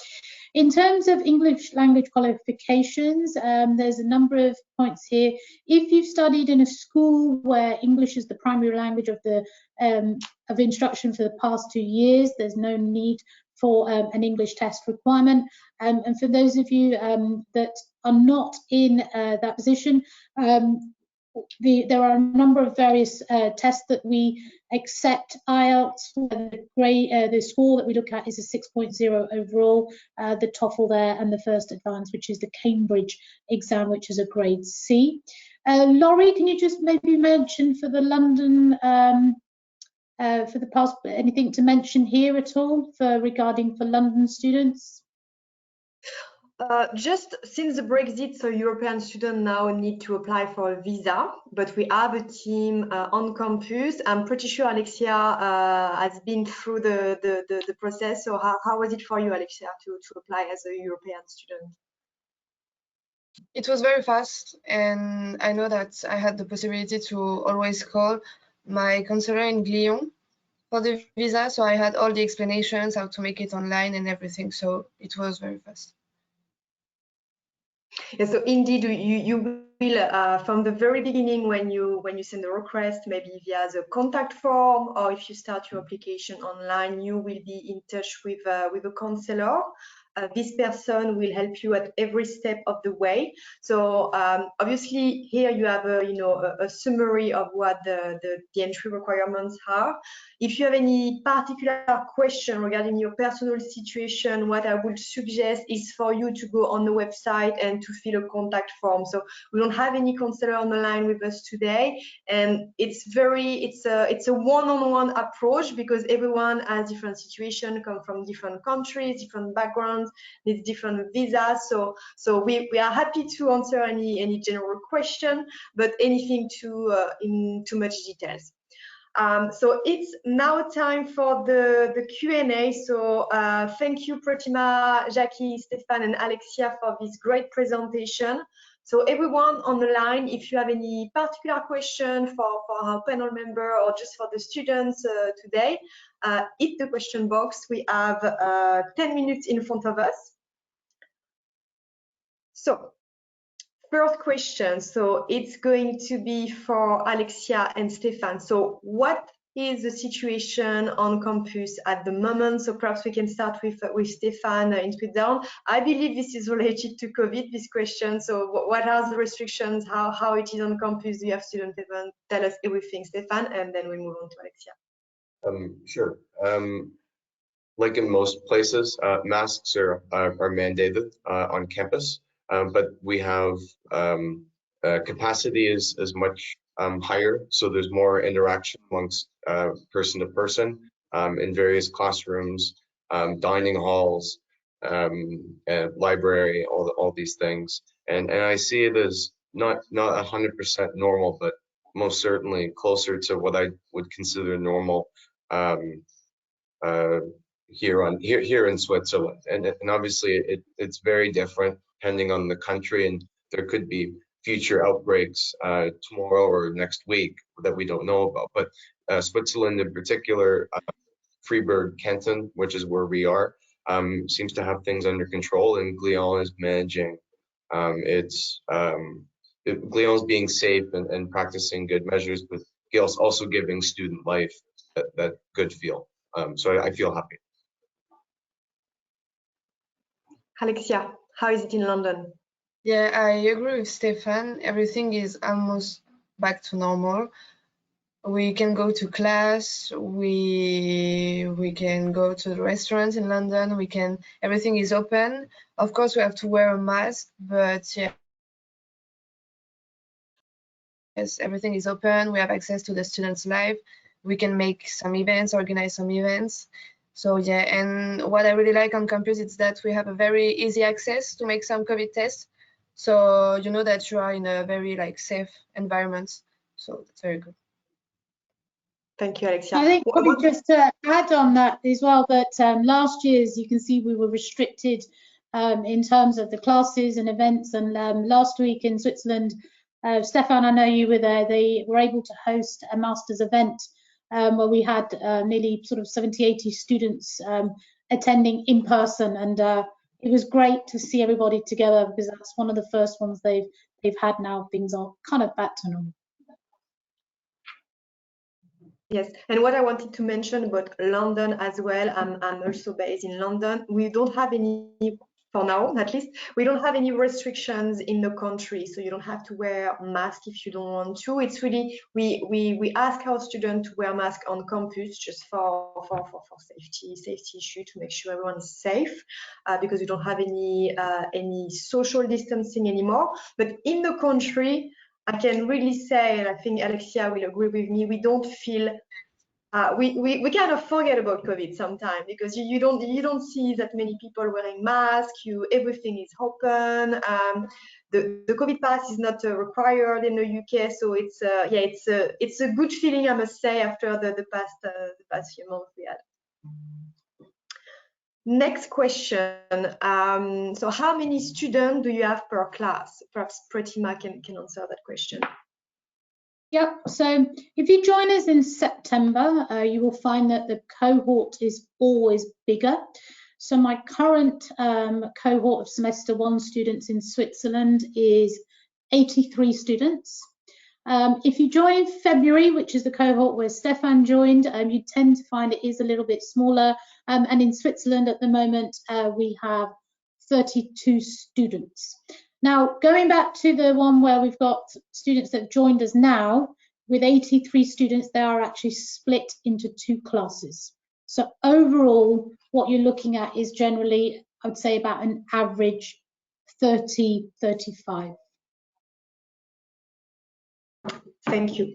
In terms of English language qualifications, there's a number of points here. If you've studied in a school where English is the primary language of instruction for the past 2 years, there's no need for an English test requirement. And for those of you that are not in that position, there are a number of various tests that we accept. IELTS, the score that we look at is a 6.0 overall, the TOEFL there, and the first advanced, which is the Cambridge exam, which is a grade C. Laurie, can you just maybe mention for the London for the past. Anything to mention here at all regarding London students? Just since the Brexit, so European students now need to apply for a visa, but we have a team on campus. I'm pretty sure Alexia has been through the process. So how was it for you, Alexia, to apply as a European student? It was very fast, and I know that I had the possibility to always call my counselor in Glion for the visa, so I had all the explanations, how to make it online and everything, so it was very fast. Yeah, so indeed, you will from the very beginning when you send a request, maybe via the contact form, or if you start your application online, you will be in touch with a counselor. This person will help you at every step of the way. So obviously here you have a summary of what the entry requirements are. If you have any particular question regarding your personal situation, what I would suggest is for you to go on the website and to fill a contact form. So we don't have any counselor on the line with us today, and it's a one-on-one approach because everyone has different situations, come from different countries, different backgrounds, needs different visas. So we are happy to answer any general question, but anything in too much details. So it's now time for the Q&A. So thank you, Pretima, Jacquie, Stéphane, and Alexia for this great presentation. So everyone on the line, if you have any particular question for our panel member or just for the students today, hit the question box. We have 10 minutes in front of us. So first question, so it's going to be for Alexia and Stéphane. So what is the situation on campus at the moment? So perhaps we can start with Stéphane in Switzerland. I believe this is related to COVID, this question. So what are the restrictions, how it is on campus? Do you have student event? Tell us everything, Stéphane, and then we move on to Alexia. Sure. Like in most places, masks are mandated on campus. But we have capacity is much higher, so there's more interaction amongst person to person in various classrooms, dining halls, library, all these things, and I see it as not 100% normal, but most certainly closer to what I would consider normal here in Switzerland, and obviously it's very different depending on the country, and there could be future outbreaks tomorrow or next week that we don't know about. But Switzerland in particular, Freiburg Canton, which is where we are, seems to have things under control, and Glion is managing. Glion's being safe and practicing good measures, but Glion's also giving student life that good feel. So I feel happy. Alexia, how is it in London? Yeah, I agree with Stéphane. Everything is almost back to normal. We can go to class, we can go to the restaurants in London, everything is open. Of course, we have to wear a mask, but yeah, yes, everything is open. We have access to the students' life. We can make some events, organize some events. So yeah, and what I really like on campus is that we have a very easy access to make some COVID tests. So you know that you are in a very safe environment. So that's very good. Thank you, Alexia. I think probably just to add on that as well, that last year, as you can see, we were restricted in terms of the classes and events. And last week in Switzerland, Stéphane, I know you were there, they were able to host a master's event where we had nearly sort of 70, 80 students attending in person. And it was great to see everybody together because that's one of the first ones they've had now. Things are kind of back to normal. Yes, and what I wanted to mention about London as well, I'm also based in London. We don't have any, for now at least, we don't have any restrictions in the country. So you don't have to wear a mask if you don't want to. It's really, we ask our students to wear a mask on campus just for safety issue, to make sure everyone is safe, because we don't have any social distancing anymore. But in the country, I can really say, and I think Alexia will agree with me, we don't feel we kind of forget about COVID sometimes because you don't see that many people wearing masks. Everything is open. The COVID pass is not required in the UK, so it's it's a good feeling, I must say, after the past few months we had. Next question. So how many students do you have per class? Perhaps Pretima can answer that question. Yep, so if you join us in September, you will find that the cohort is always bigger. So my current cohort of semester 1 students in Switzerland is 83 students. If you join in February, which is the cohort where Stefan joined, you tend to find it is a little bit smaller. And in Switzerland at the moment, we have 32 students. Now, going back to the one where we've got students that have joined us now, with 83 students, they are actually split into 2 classes. So overall, what you're looking at is generally, I would say, about an average 30, 35. Thank you.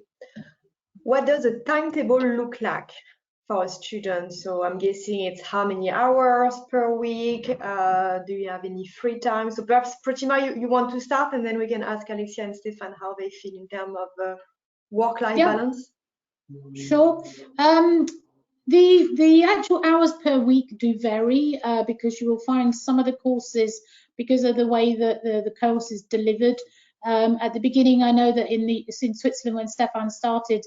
What does a timetable look like for a student? So I'm guessing it's how many hours per week? Do you have any free time? So perhaps Pretima, you want to start, and then we can ask Alexia and Stefan how they feel in terms of work-life balance. Sure. The actual hours per week do vary because you will find some of the courses, because of the way that the course is delivered. At the beginning, I know that in Switzerland, when Stefan started,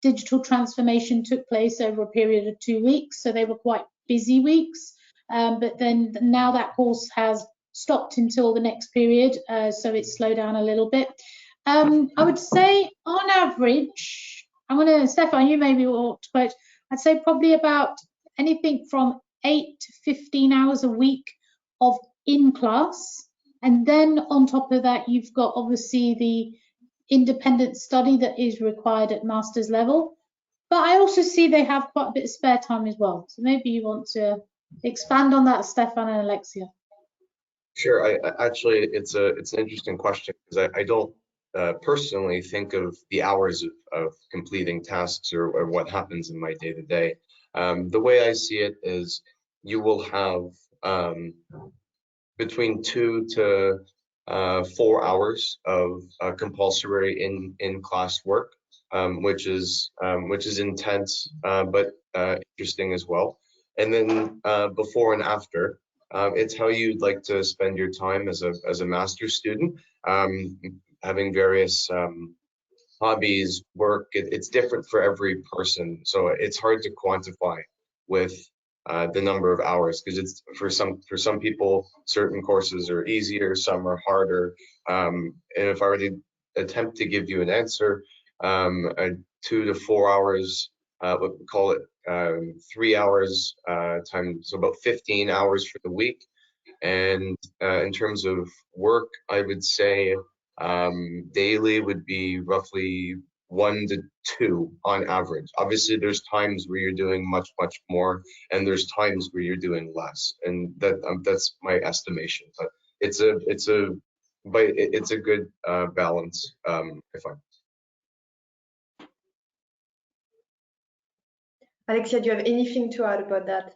digital transformation took place over a period of 2 weeks, so they were quite busy weeks. But then now that course has stopped until the next period, so it's slowed down a little bit. I would say on average, Stefan, you maybe ought to quote, I'd say probably about anything from 8 to 15 hours a week of in-class. And then on top of that, you've got obviously the independent study that is required at master's level. But I also see they have quite a bit of spare time as well. So maybe you want to expand on that, Stefan and Alexia. Sure. Actually, it's an interesting question because I don't personally think of the hours of completing tasks or what happens in my day-to-day. The way I see it is you will have between 2 to 4 hours of compulsory in-class work, which is intense but interesting as well. And then before and after, it's how you'd like to spend your time as a master's student, having various hobbies, work. It's different for every person, so it's hard to quantify with the number of hours, because it's for some people certain courses are easier, some are harder. And if I were to attempt to give you an answer, 2 to 4 hours, we call it 3 hours time, so about 15 hours for the week. And in terms of work, I would say daily would be roughly 1 to 2 on average. Obviously, there's times where you're doing much more, and there's times where you're doing less, and that's my estimation. But it's a good balance, I find. Alexia, do you have anything to add about that?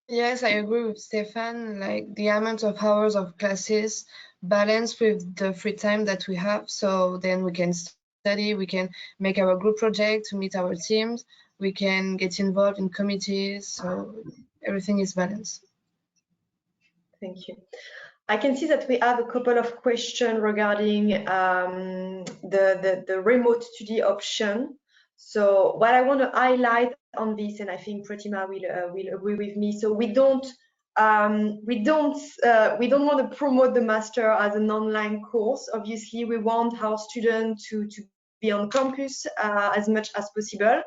Yes, I agree with Stefan. Like the amount of hours of classes balanced with the free time that we have, so then we can study, we can make our group project to meet our teams, we can get involved in committees, so everything is balanced. Thank you. I can see that we have a couple of questions regarding the remote study option. So what I want to highlight on this, and I think Pretima will agree with me. So we don't want to promote the master as an online course. Obviously, we want our students to be on campus as much as possible.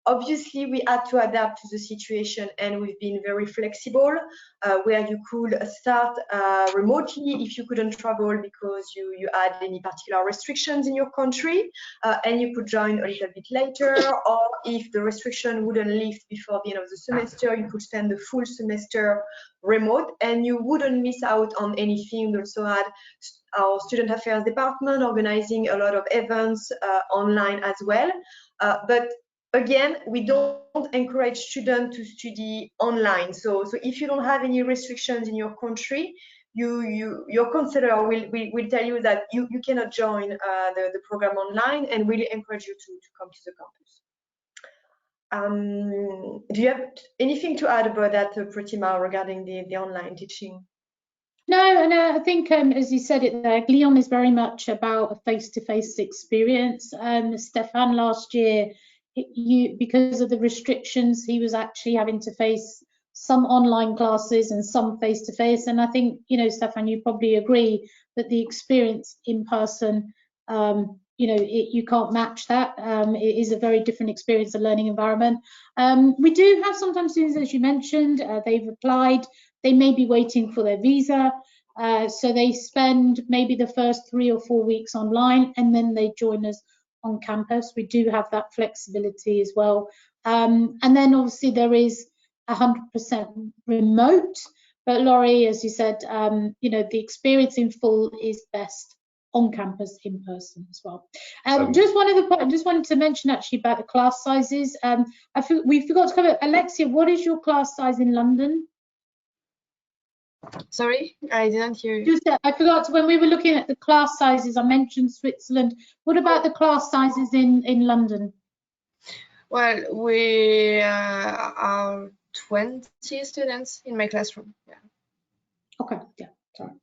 Obviously, we had to adapt to the situation, and we've been very flexible, where you could start remotely if you couldn't travel because you had any particular restrictions in your country, and you could join a little bit later, or if the restriction wouldn't lift before the end of the semester, you could spend the full semester remote, and you wouldn't miss out on anything. We also had our student affairs department organizing a lot of events online as well. But again, we don't encourage students to study online. So if you don't have any restrictions in your country, your counselor will tell you that you cannot join the program online, and really encourage you to come to the campus. Do you have anything to add about that, Pretima, regarding the online teaching? No, and I think, as you said it there, Glion is very much about a face-to-face experience. Stefan, last year, because of the restrictions, he was actually having to face some online classes and some face-to-face. And I think, Stefan, you probably agree that the experience in person, you can't match that. It is a very different experience, a learning environment. We do have sometimes students, as you mentioned, they've applied. They may be waiting for their visa, so they spend maybe the first 3 or 4 weeks online, and then they join us on campus. We do have that flexibility as well. And then obviously there is 100% remote, but Laurie, as you said, the experience in full is best on campus in person as well. Just one other point, I just wanted to mention actually about the class sizes. We forgot to cover, Alexia, what is your class size in London? Sorry, I didn't hear you. I forgot, when we were looking at the class sizes, I mentioned Switzerland. What about the class sizes in London? Well, we are 20 students in my classroom. Yeah. Okay, yeah, sorry.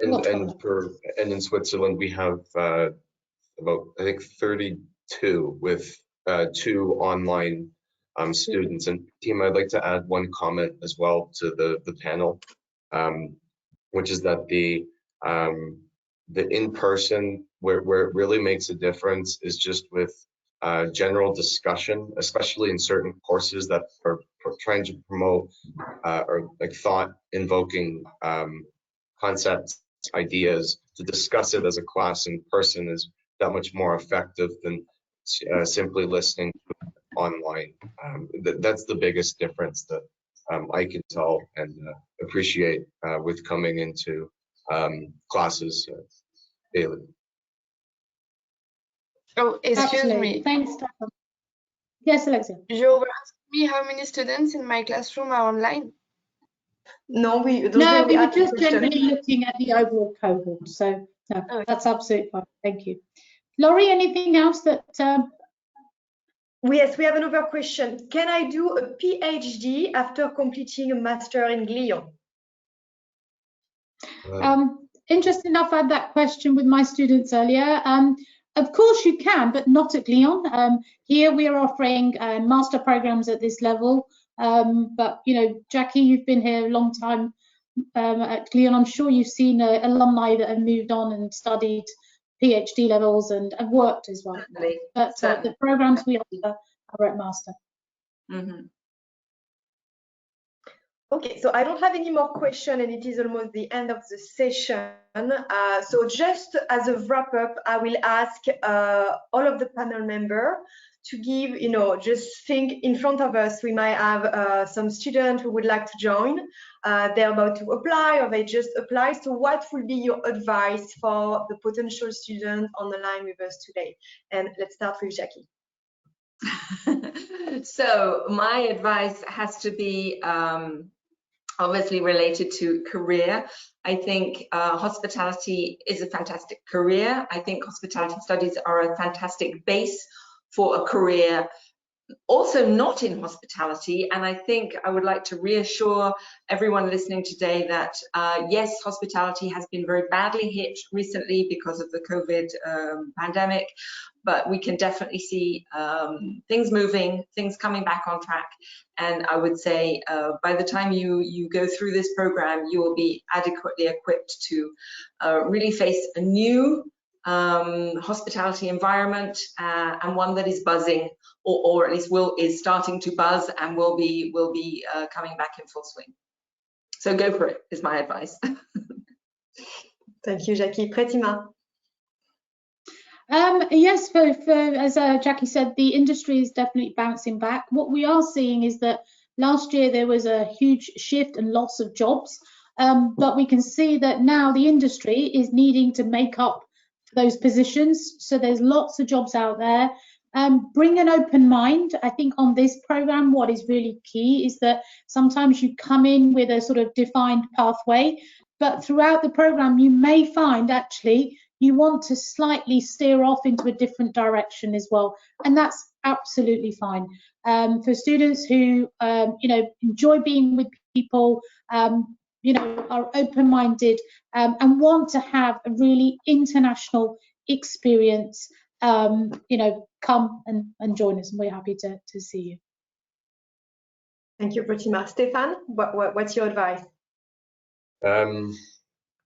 And in Switzerland, we have about, I think, 32 with 2 online students. And team, I'd like to add one comment as well to the panel, which is that the in-person, where it really makes a difference is just with general discussion, especially in certain courses that are trying to promote or like thought-invoking concepts, ideas. To discuss it as a class in person is that much more effective than simply listening online. That's the biggest difference that I can tell and appreciate with coming into classes daily. Oh, excuse Absolutely. me. Thanks, Stefan. Yes, Alexia. You were asking me how many students in my classroom are online? No, we were just generally looking at the overall cohort. So no, that's absolutely fine. Thank you. Laurie, anything else that? Yes, we have another question. Can I do a PhD after completing a master in Glion? Interesting enough, I had that question with my students earlier. Of course you can, but not at Glion. Here we are offering master programs at this level. But Jackie, you've been here a long time at Glion. I'm sure you've seen alumni that have moved on and studied PhD levels and have worked as well. Certainly. But the programs we offer are at master. Mm-hmm. Okay, so I don't have any more questions, and it is almost the end of the session. So just as a wrap up, I will ask all of the panel members to give, just think in front of us, we might have some students who would like to join. They're about to apply or they just applied. So what would be your advice for the potential student on the line with us today? And let's start with Jackie. So my advice has to be obviously related to career. I think hospitality is a fantastic career. I think hospitality studies are a fantastic base for a career also not in hospitality. And I think I would like to reassure everyone listening today that yes, hospitality has been very badly hit recently because of the COVID pandemic, but we can definitely see things moving, things coming back on track. And I would say by the time you go through this program, you will be adequately equipped to really face a new hospitality environment and one that is buzzing, or at least is starting to buzz and will be coming back in full swing. So go for it is my advice. Thank you, Jackie. Pretima. Yes, as Jackie said, the industry is definitely bouncing back. What we are seeing is that last year there was a huge shift and loss of jobs, but we can see that now the industry is needing to make up those positions. So there's lots of jobs out there. Bring an open mind. I think on this program, what is really key is that sometimes you come in with a sort of defined pathway, but throughout the program, you may find actually you want to slightly steer off into a different direction as well. And that's absolutely fine. For students who, enjoy being with people, are open-minded and want to have a really international experience, come and join us, and we're happy to see you. Thank you, Pretima. Stefan, what's your advice?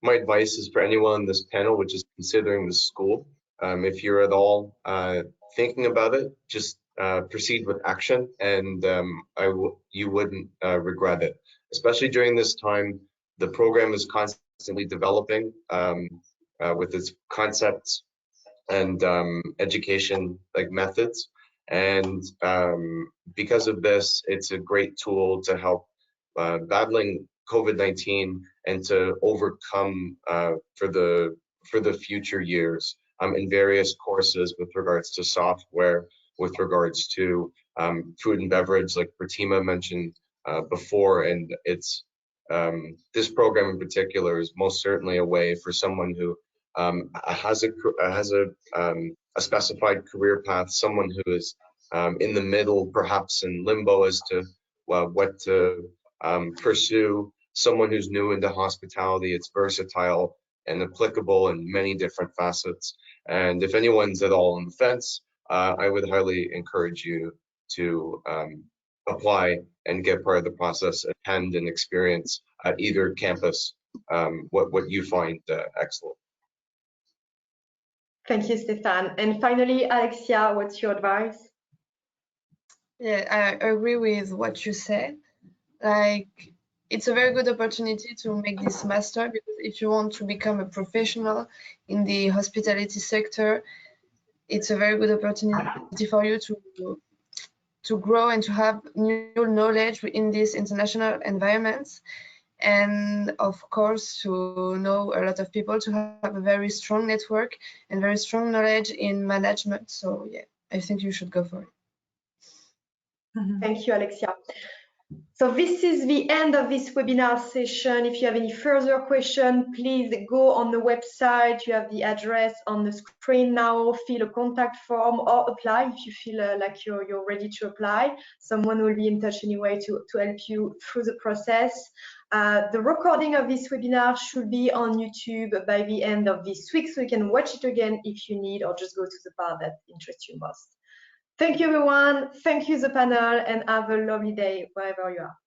My advice is for anyone on this panel which is considering the school, if you're at all thinking about it, just proceed with action, and you wouldn't regret it. Especially during this time, the program is constantly developing with its concepts and education methods, and because of this, it's a great tool to help battling COVID-19 and to overcome for the future years in various courses with regards to software, with regards to food and beverage, like Pretima mentioned before. And it's this program in particular is most certainly a way for someone who has a specified career path, someone who is in the middle, perhaps in limbo as to what to pursue, someone who's new into hospitality. It's versatile and applicable in many different facets. And if anyone's at all on the fence, I would highly encourage you to apply and get part of the process, attend and experience at either campus what you find excellent. Thank you, Stefan. And finally, Alexia, what's your advice? Yeah, I agree with what you said. Like, it's a very good opportunity to make this master, because if you want to become a professional in the hospitality sector, it's a very good opportunity for you to grow and to have new knowledge in these international environments, and of course to know a lot of people, to have a very strong network and very strong knowledge in management. So yeah, I think you should go for it. Thank you, Alexia. So this is the end of this webinar session. If you have any further questions, please go on the website. You have the address on the screen now. Fill a contact form or apply if you feel like you're ready to apply. Someone will be in touch anyway to help you through the process. The recording of this webinar should be on YouTube by the end of this week, so you can watch it again if you need, or just go to the part that interests you most. Thank you, everyone. Thank you, the panel, and have a lovely day wherever you are.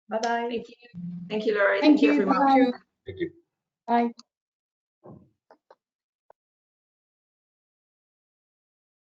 Bye-bye. Thank you. Thank you, Laurie. Thank you, everyone. bye. Thank you. Bye.